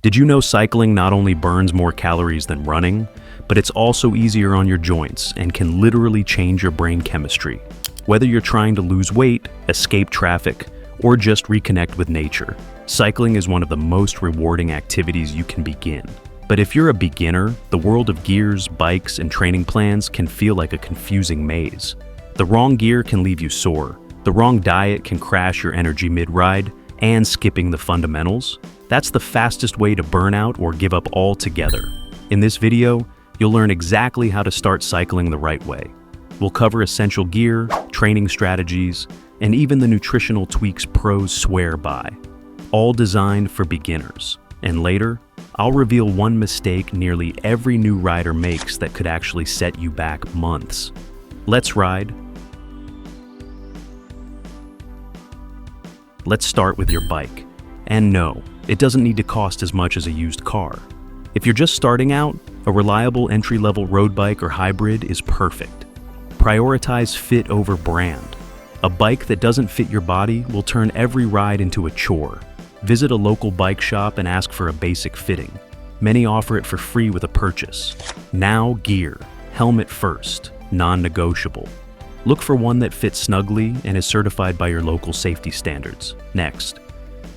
Did you know cycling not only burns more calories than running, but it's also easier on your joints and can literally change your brain chemistry? Whether you're trying to lose weight, escape traffic, or just reconnect with nature, cycling is one of the most rewarding activities you can begin. But if you're a beginner, the world of gears, bikes, and training plans can feel like a confusing maze. The wrong gear can leave you sore, the wrong diet can crash your energy mid-ride, and skipping the fundamentals, that's the fastest way to burn out or give up altogether. In this video, you'll learn exactly how to start cycling the right way. We'll cover essential gear, training strategies, and even the nutritional tweaks pros swear by, all designed for beginners. And later, I'll reveal one mistake nearly every new rider makes that could actually set you back months. Let's ride. Let's start with your bike. And no, it doesn't need to cost as much as a used car. If you're just starting out, a reliable entry-level road bike or hybrid is perfect. Prioritize fit over brand. A bike that doesn't fit your body will turn every ride into a chore. Visit a local bike shop and ask for a basic fitting. Many offer it for free with a purchase. Now gear. Helmet first, non-negotiable. Look for one that fits snugly and is certified by your local safety standards. Next,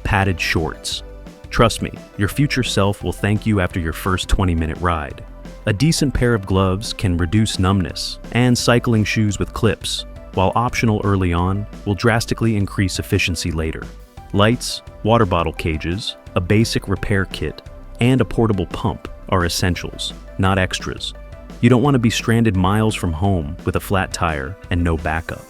padded shorts. Trust me, your future self will thank you after your first 20-minute ride. A decent pair of gloves can reduce numbness, and cycling shoes with clips, while optional early on, will drastically increase efficiency later. Lights, water bottle cages, a basic repair kit, and a portable pump are essentials, not extras. You don't want to be stranded miles from home with a flat tire and no backup.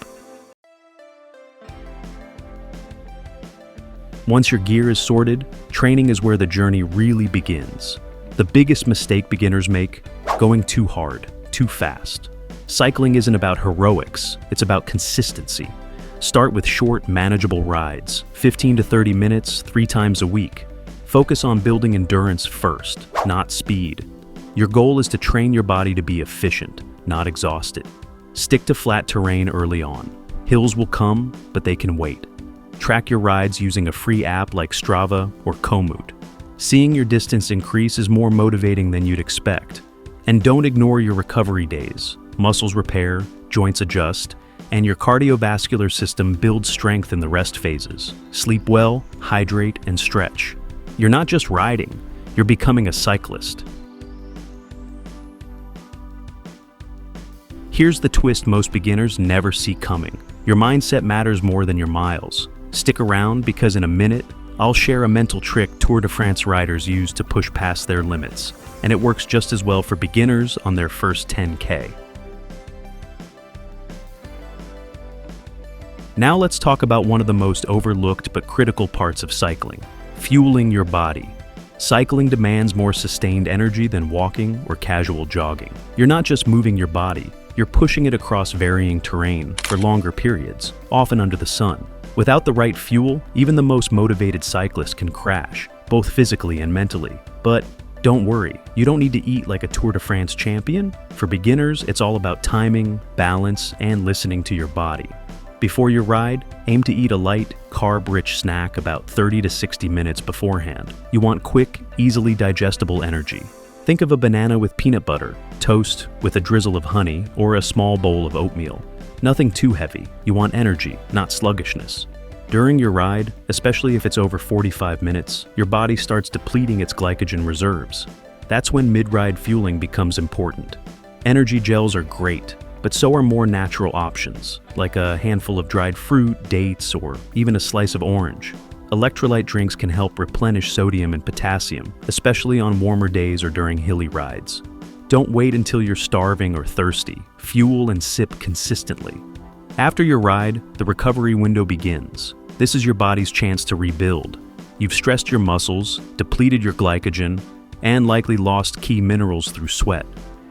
Once your gear is sorted, training is where the journey really begins. The biggest mistake beginners make: going too hard, too fast. Cycling isn't about heroics, it's about consistency. Start with short, manageable rides, 15 to 30 minutes, 3 times a week. Focus on building endurance first, not speed. Your goal is to train your body to be efficient, not exhausted. Stick to flat terrain early on. Hills will come, but they can wait. Track your rides using a free app like Strava or Komoot. Seeing your distance increase is more motivating than you'd expect. And don't ignore your recovery days. Muscles repair, joints adjust, and your cardiovascular system builds strength in the rest phases. Sleep well, hydrate, and stretch. You're not just riding, you're becoming a cyclist. Here's the twist most beginners never see coming. Your mindset matters more than your miles. Stick around because in a minute, I'll share a mental trick Tour de France riders use to push past their limits, and it works just as well for beginners on their first 10K. Now let's talk about one of the most overlooked but critical parts of cycling: fueling your body. Cycling demands more sustained energy than walking or casual jogging. You're not just moving your body, you're pushing it across varying terrain for longer periods, often under the sun. Without the right fuel, even the most motivated cyclist can crash, both physically and mentally. But don't worry, you don't need to eat like a Tour de France champion. For beginners, it's all about timing, balance, and listening to your body. Before your ride, aim to eat a light, carb-rich snack about 30 to 60 minutes beforehand. You want quick, easily digestible energy. Think of a banana with peanut butter, toast with a drizzle of honey, or a small bowl of oatmeal. Nothing too heavy. You want energy, not sluggishness. During your ride, especially if it's over 45 minutes, your body starts depleting its glycogen reserves. That's when mid-ride fueling becomes important. Energy gels are great, but so are more natural options, like a handful of dried fruit, dates, or even a slice of orange. Electrolyte drinks can help replenish sodium and potassium, especially on warmer days or during hilly rides. Don't wait until you're starving or thirsty. Fuel and sip consistently. After your ride, the recovery window begins. This is your body's chance to rebuild. You've stressed your muscles, depleted your glycogen, and likely lost key minerals through sweat.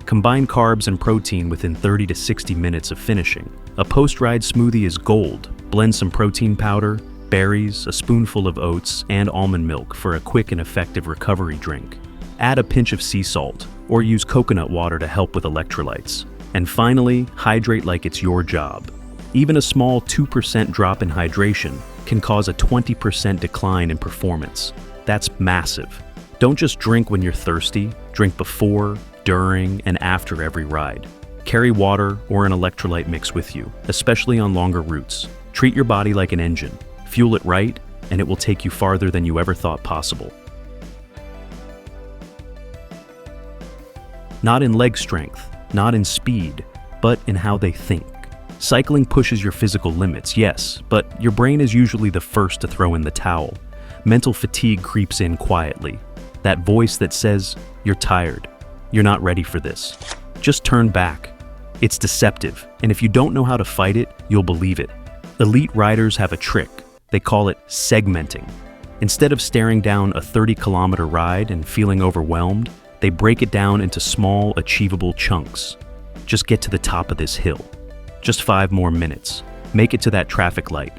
Combine carbs and protein within 30 to 60 minutes of finishing. A post-ride smoothie is gold. Blend some protein powder, berries, a spoonful of oats, and almond milk for a quick and effective recovery drink. Add a pinch of sea salt, or use coconut water to help with electrolytes. And finally, hydrate like it's your job. Even a small 2% drop in hydration can cause a 20% decline in performance. That's massive. Don't just drink when you're thirsty, drink before, during, and after every ride. Carry water or an electrolyte mix with you, especially on longer routes. Treat your body like an engine. Fuel it right, and it will take you farther than you ever thought possible. Not in leg strength, not in speed, but in how they think. Cycling pushes your physical limits, yes, but your brain is usually the first to throw in the towel. Mental fatigue creeps in quietly. That voice that says, "You're tired. You're not ready for this. Just turn back." It's deceptive, and if you don't know how to fight it, you'll believe it. Elite riders have a trick. They call it segmenting. Instead of staring down a 30-kilometer ride and feeling overwhelmed, they break it down into small, achievable chunks. Just get to the top of this hill. Just 5 more minutes. Make it to that traffic light.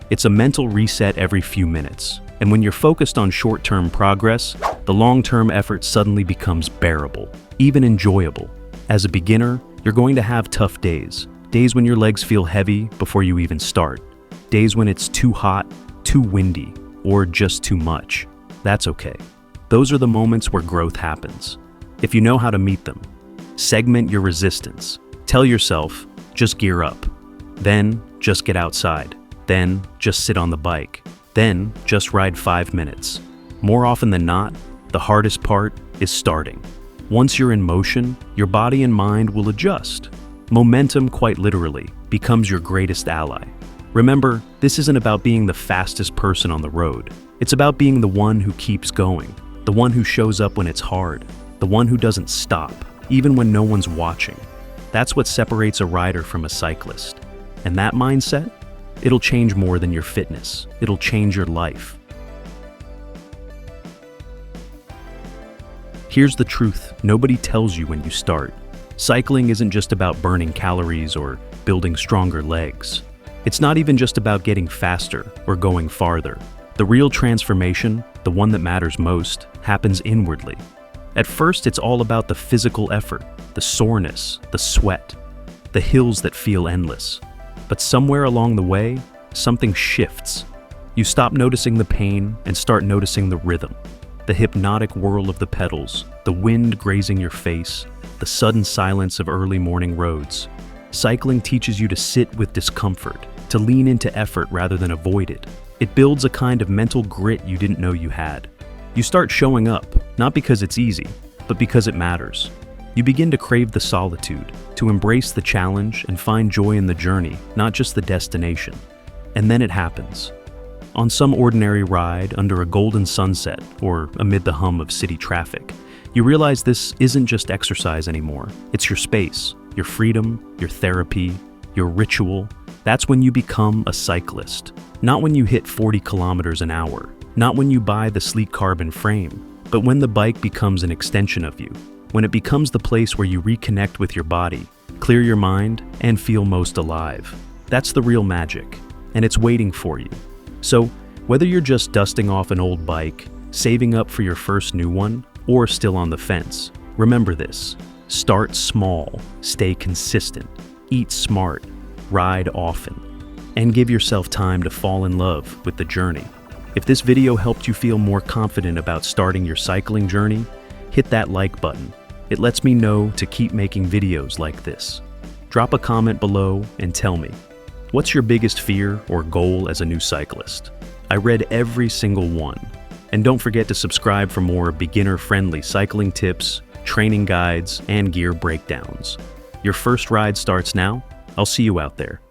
It's a mental reset every few minutes. And when you're focused on short-term progress, the long-term effort suddenly becomes bearable, even enjoyable. As a beginner, you're going to have tough days. Days when your legs feel heavy before you even start. Days when it's too hot, too windy, or just too much. That's okay. Those are the moments where growth happens. If you know how to meet them, segment your resistance. Tell yourself, just gear up. Then, just get outside. Then, just sit on the bike. Then, just ride 5 minutes. More often than not, the hardest part is starting. Once you're in motion, your body and mind will adjust. Momentum, quite literally, becomes your greatest ally. Remember, this isn't about being the fastest person on the road. It's about being the one who keeps going, the one who shows up when it's hard, the one who doesn't stop, even when no one's watching. That's what separates a rider from a cyclist. And that mindset? It'll change more than your fitness. It'll change your life. Here's the truth nobody tells you when you start. Cycling isn't just about burning calories or building stronger legs. It's not even just about getting faster or going farther. The real transformation, the one that matters most, happens inwardly. At first, it's all about the physical effort, the soreness, the sweat, the hills that feel endless. But somewhere along the way, something shifts. You stop noticing the pain and start noticing the rhythm. The hypnotic whirl of the pedals, the wind grazing your face, the sudden silence of early morning roads. Cycling teaches you to sit with discomfort, to lean into effort rather than avoid it. It builds a kind of mental grit you didn't know you had. You start showing up, not because it's easy, but because it matters. You begin to crave the solitude, to embrace the challenge and find joy in the journey, not just the destination. And then it happens. On some ordinary ride under a golden sunset or amid the hum of city traffic, you realize this isn't just exercise anymore. It's your space, your freedom, your therapy, your ritual. That's when you become a cyclist. Not when you hit 40 kilometers an hour, not when you buy the sleek carbon frame, but when the bike becomes an extension of you. When it becomes the place where you reconnect with your body, clear your mind, and feel most alive. That's the real magic, and it's waiting for you. So, whether you're just dusting off an old bike, saving up for your first new one, or still on the fence, remember this. Start small, stay consistent, eat smart, ride often, and give yourself time to fall in love with the journey. If this video helped you feel more confident about starting your cycling journey, hit that like button. It lets me know to keep making videos like this. Drop a comment below and tell me, what's your biggest fear or goal as a new cyclist? I read every single one. And don't forget to subscribe for more beginner-friendly cycling tips, training guides, and gear breakdowns. Your first ride starts now. I'll see you out there.